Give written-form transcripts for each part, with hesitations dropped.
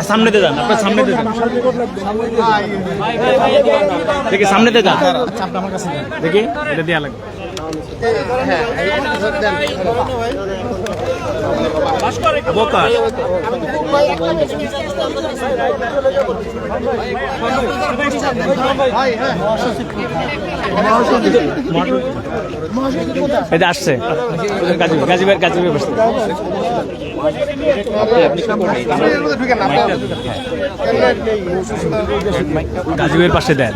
সামনেতে যান, আপনার সামনেতে যান, দেখি সামনেতে যান, দেখি এটা দেওয়া লাগবে। এটা আসছে গাজীবের গাজীবের পাশে দেন।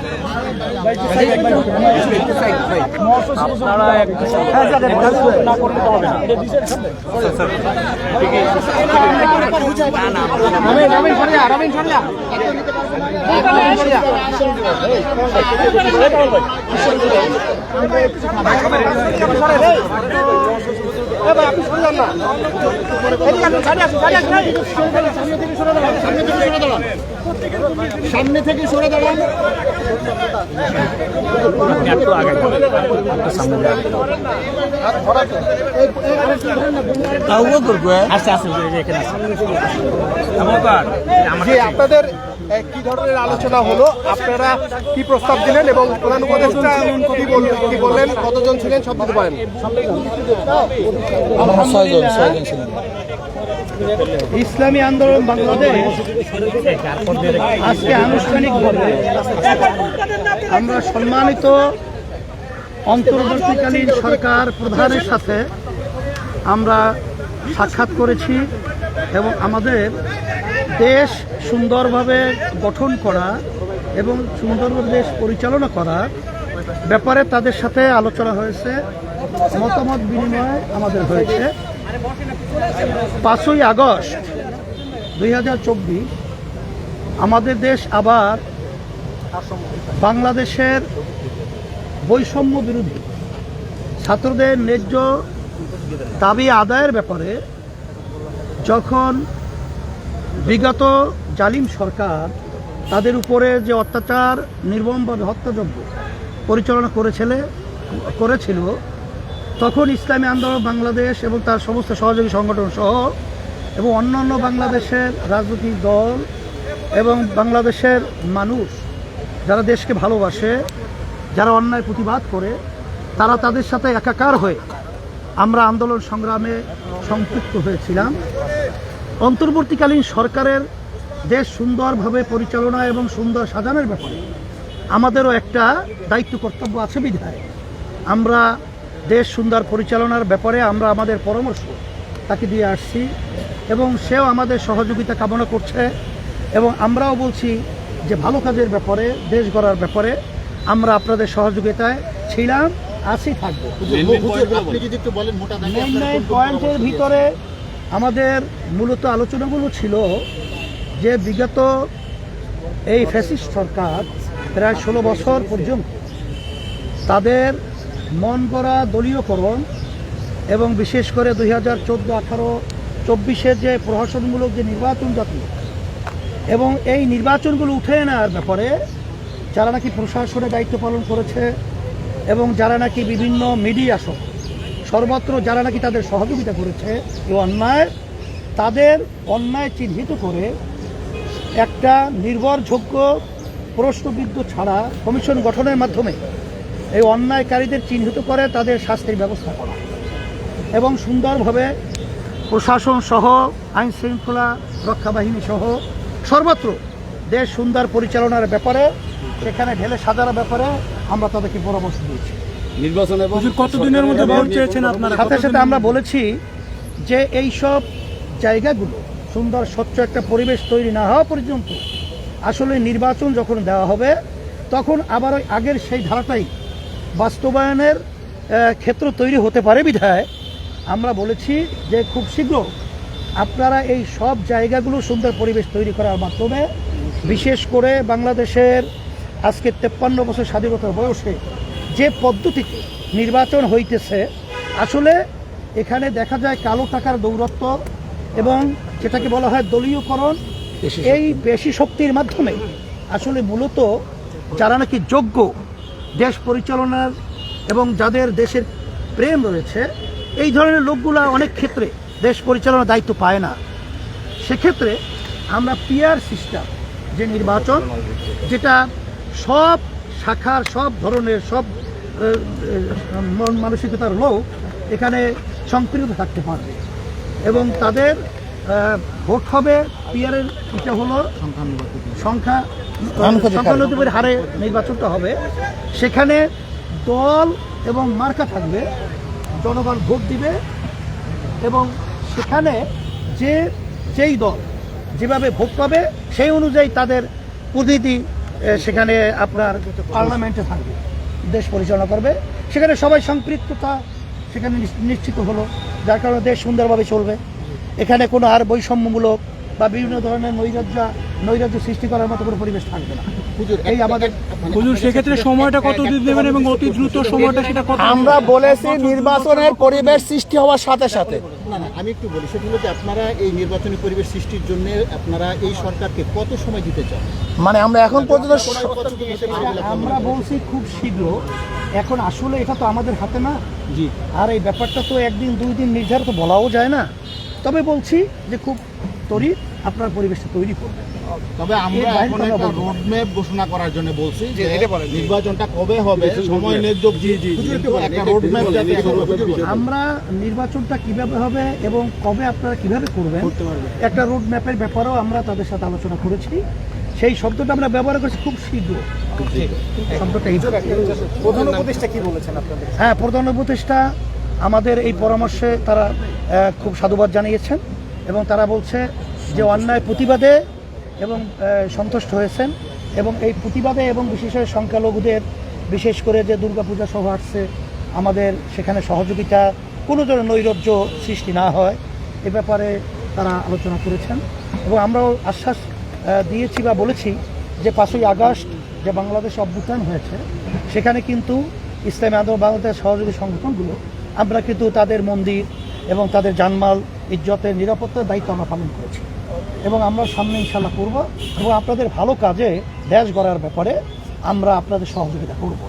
সামনে থেকে সরে দাঁড়ান। একটু আগে আপনাদের কি ধরনের আলোচনা হলো, আপনারা কি প্রস্তাব দিলেন এবং প্রধান উপদেষ্টা কি বললেন, কতজন ছিলেন সব দিতে পারেন? ইসলামী আন্দোলন বাংলাদেশ আজকে আনুষ্ঠানিকভাবে আমরা সম্মানিত অন্তর্বর্তীকালীন সরকার প্রধানের সাথে আমরা সাক্ষাৎ করেছি এবং আমাদের দেশ সুন্দরভাবে গঠন করা এবং সুন্দরভাবে দেশ পরিচালনা করা ব্যাপারে তাদের সাথে আলোচনা হয়েছে, মতামত বিনিময় আমাদের হয়েছে। 5ই আগস্ট 2024 আমাদের দেশ আবার বাংলাদেশের বৈষম্য বিরোধী ছাত্রদের ন্যায্য দাবি আদায়ের ব্যাপারে যখন বিগত জালিম সরকার তাদের উপরে যে অত্যাচার নির্মমভাবে হত্যাযজ্ঞ পরিচালনা করেছিল তখন ইসলামী আন্দোলন বাংলাদেশ এবং তার সমস্ত সহযোগী সংগঠন সহ এবং অন্যান্য বাংলাদেশের রাজনৈতিক দল এবং বাংলাদেশের মানুষ যারা দেশকে ভালোবাসে, যারা অন্যায় প্রতিবাদ করে, তারা তাদের সাথে একাকার হয়ে আমরা আন্দোলন সংগ্রামে সম্পৃক্ত হয়েছিলাম। অন্তর্বর্তীকালীন সরকারের দেশ সুন্দরভাবে পরিচালনা এবং সুন্দর সাজানোর ব্যাপারে আমাদেরও একটা দায়িত্ব কর্তব্য আছে বিধায় আমরা দেশ সুন্দর পরিচালনার ব্যাপারে আমরা আমাদের পরামর্শ তাকে দিয়ে আসছি এবং সেও আমাদের সহযোগিতা কামনা করছে এবং আমরাও বলছি যে ভালো কাজের ব্যাপারে, দেশ গড়ার ব্যাপারে আমরা আপনাদের সহযোগিতায় ছিলাম, আছি, থাকবো। মেইন পয়েন্টের ভিতরে আমাদের মূলত আলোচনাগুলো ছিল যে বিগত এই ফ্যাসিস্ট সরকার প্রায় 16 বছর পর্যন্ত তাদের মন গড়া দলীয়করণ এবং বিশেষ করে 2014-18-24 যে প্রহসনমূলক যে নির্বাচন জাতীয় এবং এই নির্বাচনগুলো উঠে নেওয়ার ব্যাপারে যারা নাকি প্রশাসনের দায়িত্ব পালন করেছে এবং যারা নাকি বিভিন্ন মিডিয়া সহ সর্বত্র যারা নাকি তাদের সহযোগিতা করেছে এই তাদের অন্যায় চিহ্নিত করে একটা নির্ভরযোগ্য প্রশ্নবিদ্ধ ছাড়া কমিশন গঠনের মাধ্যমে এই অন্যায়কারীদের চিহ্নিত করে তাদের শাস্তির ব্যবস্থা করা এবং সুন্দরভাবে প্রশাসন সহ আইন শৃঙ্খলা রক্ষা বাহিনী সহ সর্বত্র দেশ সুন্দর পরিচালনার ব্যাপারে সেখানে ঢেলে সাজানোর ব্যাপারে আমরা তাদেরকে পরামর্শ দিয়েছি। নির্বাচনে কতদিনের মধ্যে ভোট চেয়েছেন আপনারা? সাথে সাথে আমরা বলেছি যে এই সব জায়গাগুলো সুন্দর স্বচ্ছ একটা পরিবেশ তৈরি না হওয়া পর্যন্ত আসলে নির্বাচন যখন দেওয়া হবে তখন আবার ওই আগের সেই ধারাটাই বাস্তবায়নের ক্ষেত্র তৈরি হতে পারে বিধায় আমরা বলেছি যে খুব শীঘ্র আপনারা এই সব জায়গাগুলো সুন্দর পরিবেশ তৈরি করার মাধ্যমে বিশেষ করে বাংলাদেশের আজকে 53 বছর স্বাধীনতার বয়সে যে পদ্ধতিতে নির্বাচন হইতেছে আসলে এখানে দেখা যায় কালো টাকার দৌরত্ব এবং যেটাকে বলা হয় দলীয়করণ, এই পেশি শক্তির মাধ্যমে আসলে মূলত যারা নাকি যোগ্য দেশ পরিচালনার এবং যাদের দেশের প্রেম রয়েছে, এই ধরনের লোকগুলা অনেক ক্ষেত্রে দেশ পরিচালনার দায়িত্ব পায় না। সেক্ষেত্রে আমরা পিয়ার সিস্টেম, যে নির্বাচন, যেটা সব শাখার, সব ধরনের, সব মন মানসিকতার লোক এখানে সম্পৃক্ত থাকতে পারবে এবং তাদের ভোট হবে পিয়ারের, এটা হলো সংখ্যানুপাতিক হারে নির্বাচনটা হবে। সেখানে দল এবং মার্কা থাকবে, জনগণ ভোট দিবে এবং সেখানে যেই দল যেভাবে ভোট পাবে সেই অনুযায়ী তাদের প্রতিনিধি সেখানে আপনার পার্লামেন্টে থাকবে, দেশ পরিচালনা করবে। সেখানে সবাই সম্পৃক্ততা সেখানে নিশ্চিত হলো, যার কারণে দেশ সুন্দরভাবে চলবে। এখানে কোনো আর বৈষম্যমূলক বা বিভিন্ন ধরনের নৈরাজ্য সৃষ্টি করার মতো কোনো পরিবেশ থাকবে না। এই আমাদের হুজুর, সেক্ষেত্রে সময়টা কতদিন দেবেন এবং অতি দ্রুত সময়টা সেটা কত? আমরা বলেছি নির্বাচনের পরিবেশ সৃষ্টি হওয়ার সাথে সাথে। না আমি একটু বলি, সেটা হলো যে আপনারা এই নির্বাচনী পরিবেশ সৃষ্টির জন্য আপনারা এই সরকারকে কত সময় দিতে চান? মানে আমরা এখন পর্যন্ত আমরা বলছি খুব শীঘ্র। এখন আসলে এটা তো আমাদের হাতে না, আর এই ব্যাপারটা তো একদিন দুই দিন নির্ধারিত বলাও যায় না। তবে বলছি যে খুব ত্বরিত আপনার পরিবেশটা তৈরি করবে। তবে আমরা এখন একটা রোডম্যাপ ঘোষণা করার জন্য বলছি যে নির্বাচনটা কবে হবে, সময় একটা রোডম্যাপ। আমরা নির্বাচনটা কিভাবে হবে এবং কবে আপনারা কিভাবে করবেন, একটা রোডম্যাপের ব্যাপারেও আমরা তাদের সাথে আলোচনা করেছি। সেই শব্দটা আমরা ব্যবহার করেছি খুব শীঘ্র। শব্দটা এই প্রধান উপদেষ্টা কি বলেছেন আপনাদের? হ্যাঁ, প্রধান উপদেষ্টা আমাদের এই পরামর্শে তারা খুব সাধুবাদ জানিয়েছেন এবং তারা বলছে যে অন্যায় প্রতিবাদে এবং সন্তুষ্ট হয়েছেন এবং এই প্রতিবাদে এবং বিশেষ করে সংখ্যালঘুদের, বিশেষ করে যে দুর্গাপূজা সহ আসছে, আমাদের সেখানে সহযোগিতা, কোনো ধরনের নৈরাজ্য সৃষ্টি না হয় এ ব্যাপারে তারা আলোচনা করেছেন। এবং আমরাও আশ্বাস দিয়েছি বা বলেছি যে 5ই আগস্ট যে বাংলাদেশে অভ্যুত্থান হয়েছে, সেখানে কিন্তু ইসলামী আন্দোলন বাংলাদেশ সহযোগী সংগঠনগুলো আমরা কিন্তু তাদের মন্দির এবং তাদের জানমাল ইজ্জতের নিরাপত্তার দায়িত্ব আমরা পালন করেছি এবং আমরা সামনে ইনশাল্লাহ করব এবং আপনাদের ভালো কাজে দেশ গড়ার ব্যাপারে আমরা আপনাদের সহযোগিতা করব।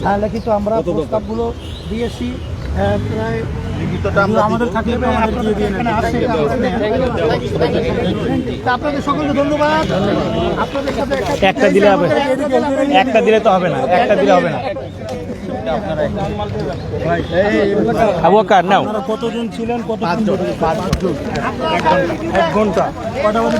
হ্যাঁ, লিখিত আমরা প্রস্তাবগুলো দিয়েছি। প্রায় আমাদের থাকলে আপনাদের সকলকে ধন্যবাদ। আপনাদের সাথে একটা দিলে হবে, একটা দিলে তো হবে না, একটা দিলে হবে না। আবু বকর নাও। কতজন ছিলেন? কতজন? 1 ঘন্টা। কটা বাজে?